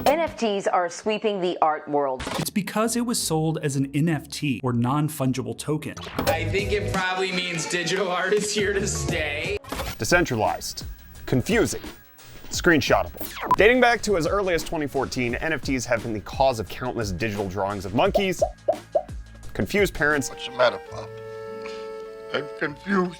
NFTs are sweeping the art world. It's because it was sold as an NFT, or non-fungible token. I think it probably means digital art is here to stay. Decentralized, confusing, screenshotable. Dating back to as early as 2014, NFTs have been the cause of countless digital drawings of monkeys, confused parents. What's the matter, Pop? I'm confused.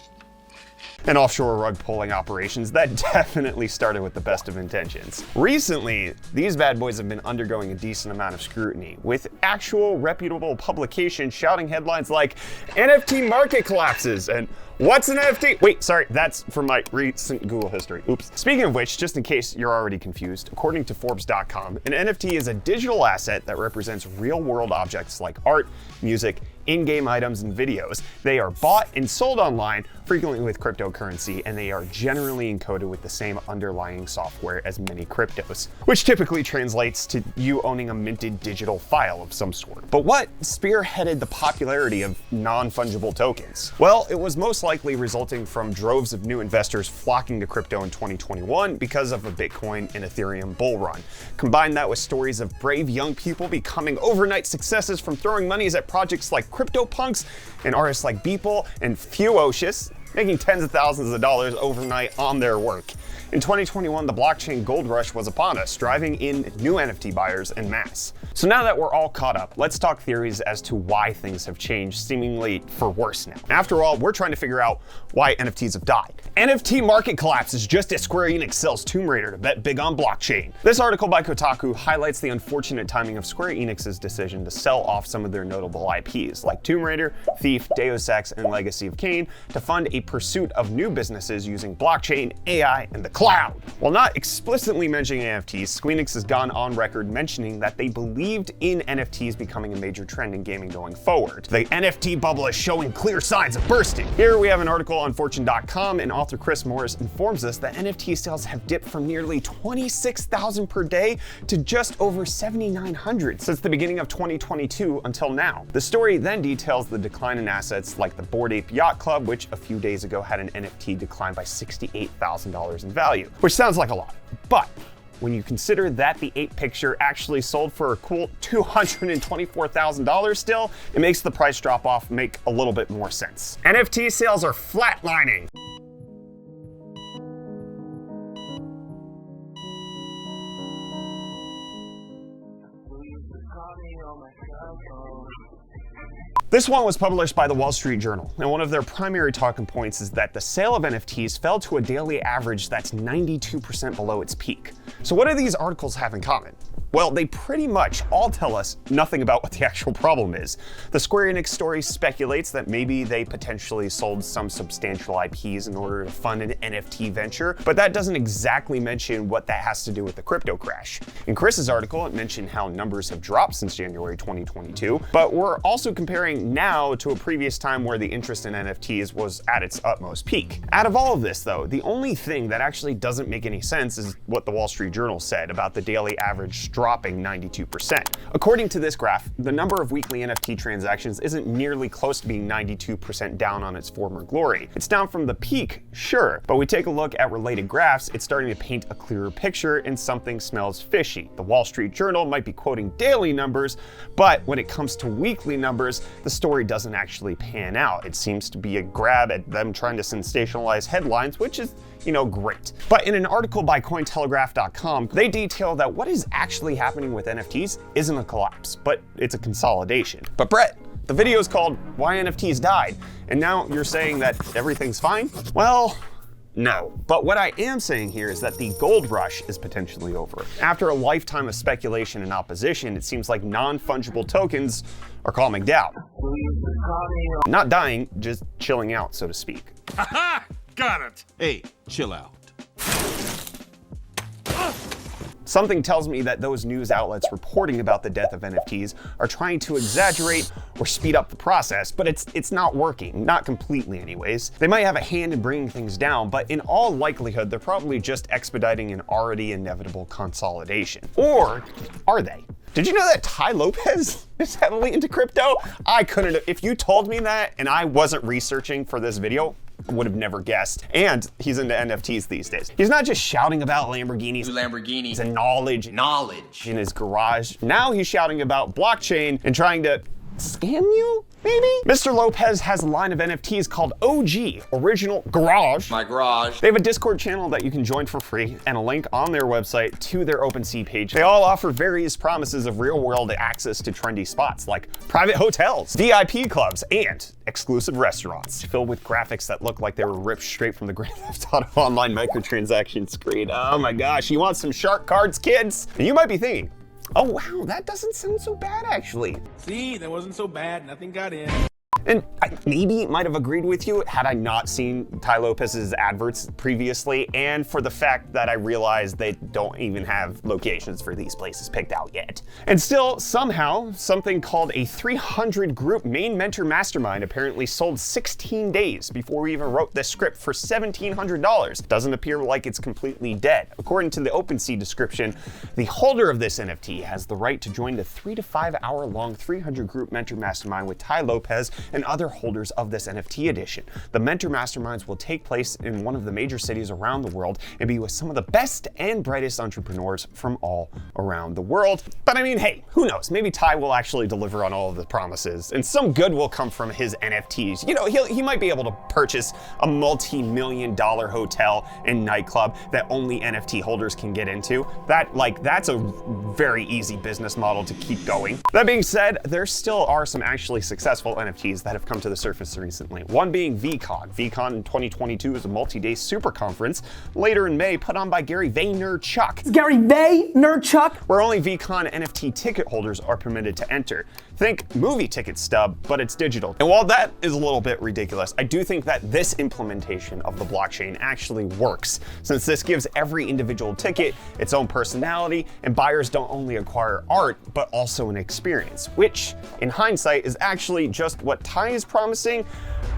And offshore rug pulling operations that definitely started with the best of intentions. Recently, these bad boys have been undergoing a decent amount of scrutiny, with actual reputable publications shouting headlines like, NFT market collapses, and what's an NFT? Wait, sorry, that's from my recent Google history. Oops. Speaking of which, just in case you're already confused, according to Forbes.com, an NFT is a digital asset that represents real-world objects like art, music, in-game items, and videos. They are bought and sold online, frequently with cryptocurrency, and they are generally encoded with the same underlying software as many cryptos, which typically translates to you owning a minted digital file of some sort. But what spearheaded the popularity of non-fungible tokens? Well, it was most likely resulting from droves of new investors flocking to crypto in 2021 because of a Bitcoin and Ethereum bull run. Combine that with stories of brave young people becoming overnight successes from throwing monies at projects like CryptoPunks and artists like Beeple and Fewocious, making tens of thousands of dollars overnight on their work. In 2021, the blockchain gold rush was upon us, driving in new NFT buyers en masse. So now that we're all caught up, let's talk theories as to why things have changed, seemingly for worse now. After all, we're trying to figure out why NFTs have died. NFT market collapses just as Square Enix sells Tomb Raider to bet big on blockchain. This article by Kotaku highlights the unfortunate timing of Square Enix's decision to sell off some of their notable IPs, like Tomb Raider, Thief, Deus Ex, and Legacy of Kain, to fund a pursuit of new businesses using blockchain, AI, and the cloud. While not explicitly mentioning NFTs, Square Enix has gone on record mentioning that they believed in NFTs becoming a major trend in gaming going forward. The NFT bubble is showing clear signs of bursting. Here we have an article on Fortune.com, and author Chris Morris informs us that NFT sales have dipped from nearly 26,000 per day to just over 7,900 since the beginning of 2022 until now. The story then details the decline in assets like the Bored Ape Yacht Club, which a few days ago had an NFT decline by $68,000 in value, which sounds like a lot, but when you consider that the ape picture actually sold for a cool $224,000 still, it makes the price drop off make a little bit more sense. NFT sales are flatlining. This one was published by the Wall Street Journal, and one of their primary talking points is that the sale of NFTs fell to a daily average that's 92% below its peak. So what do these articles have in common? Well, they pretty much all tell us nothing about what the actual problem is. The Square Enix story speculates that maybe they potentially sold some substantial IPs in order to fund an NFT venture, but that doesn't exactly mention what that has to do with the crypto crash. In Chris's article, it mentioned how numbers have dropped since January 2022, but we're also comparing now to a previous time where the interest in NFTs was at its utmost peak. Out of all of this, though, the only thing that actually doesn't make any sense is what the Wall Street Journal said about the daily average dropping 92%. According to this graph, the number of weekly NFT transactions isn't nearly close to being 92% down on its former glory. It's down from the peak, sure, but we take a look at related graphs, it's starting to paint a clearer picture and something smells fishy. The Wall Street Journal might be quoting daily numbers, but when it comes to weekly numbers, the story doesn't actually pan out. It seems to be a grab at them trying to sensationalize headlines, which is, great. But in an article by Cointelegraph.com, they detail that what is actually happening with NFTs isn't a collapse, but it's a consolidation. But Brett, the video is called Why NFTs Died, and now you're saying that everything's fine? Well, no. But what I am saying here is that the gold rush is potentially over. After a lifetime of speculation and opposition, it seems like non-fungible tokens are calming down. Not dying, just chilling out, so to speak. Aha! Got it! Hey, chill out. Something tells me that those news outlets reporting about the death of NFTs are trying to exaggerate or speed up the process, but it's not working, not completely anyways. They might have a hand in bringing things down, but in all likelihood, they're probably just expediting an already inevitable consolidation. Or are they? Did you know that Tai Lopez is heavily into crypto? I couldn't, if you told me that and I wasn't researching for this video, would have never guessed. And he's into NFTs these days. He's not just shouting about Lamborghinis and knowledge in his garage. Now he's shouting about blockchain and trying to scam you, maybe? Mr. Lopez has a line of NFTs called OG, Original Garage. My garage. They have a Discord channel that you can join for free and a link on their website to their OpenSea page. They all offer various promises of real-world access to trendy spots like private hotels, VIP clubs, and exclusive restaurants filled with graphics that look like they were ripped straight from the Grand Theft Auto Online microtransaction screen. Oh my gosh, you want some shark cards, kids? And you might be thinking, oh wow, that doesn't sound so bad actually. See, that wasn't so bad, nothing got in. And I maybe might have agreed with you had I not seen Tai Lopez's adverts previously, and for the fact that I realized they don't even have locations for these places picked out yet. And still, somehow, something called a 300 group main mentor mastermind apparently sold 16 days before we even wrote this script for $1,700. Doesn't appear like it's completely dead. According to the OpenSea description, the holder of this NFT has the right to join the 3 to 5 hour long 300 group mentor mastermind with Tai Lopez and other holders of this NFT edition. The mentor masterminds will take place in one of the major cities around the world and be with some of the best and brightest entrepreneurs from all around the world. But I mean, hey, who knows? Maybe Tai will actually deliver on all of the promises and some good will come from his NFTs. You know, he might be able to purchase a multi-million-dollar hotel and nightclub that only NFT holders can get into. That's a very easy business model to keep going. That being said, there still are some actually successful NFTs that have come to the surface recently. One being VeeCon. VeeCon in 2022 is a multi-day super conference later in May put on by Gary Vaynerchuk. Gary Vaynerchuk? Where only VeeCon NFT ticket holders are permitted to enter. Think movie ticket stub, but it's digital. And while that is a little bit ridiculous, I do think that this implementation of the blockchain actually works, since this gives every individual ticket its own personality, and buyers don't only acquire art, but also an experience, which in hindsight is actually just what Tai is promising.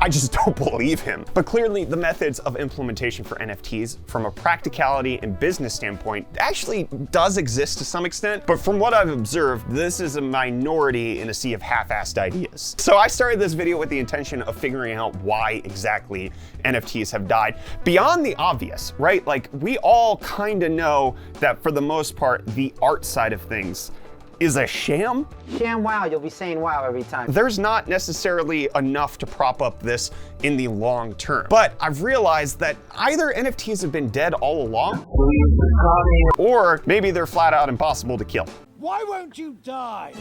I just don't believe him. But clearly the methods of implementation for NFTs from a practicality and business standpoint actually does exist to some extent. But from what I've observed, this is a minority in a sea of half-assed ideas. So I started this video with the intention of figuring out why exactly NFTs have died. Beyond the obvious, right? Like we all kind of know that for the most part, the art side of things is a sham. Sham wow, you'll be saying wow every time. There's not necessarily enough to prop up this in the long term. But I've realized that either NFTs have been dead all along, or maybe they're flat out impossible to kill. Why won't you die?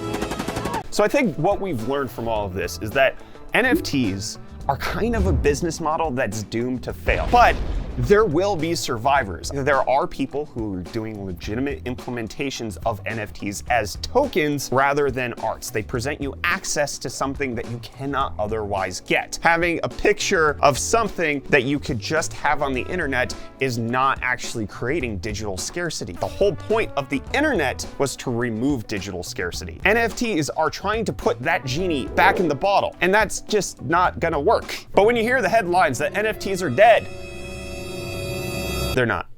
So I think what we've learned from all of this is that NFTs are kind of a business model that's doomed to fail. But there will be survivors. There are people who are doing legitimate implementations of NFTs as tokens rather than arts. They present you access to something that you cannot otherwise get. Having a picture of something that you could just have on the internet is not actually creating digital scarcity. The whole point of the internet was to remove digital scarcity. NFTs are trying to put that genie back in the bottle, and that's just not gonna work. But when you hear the headlines that NFTs are dead, they're not.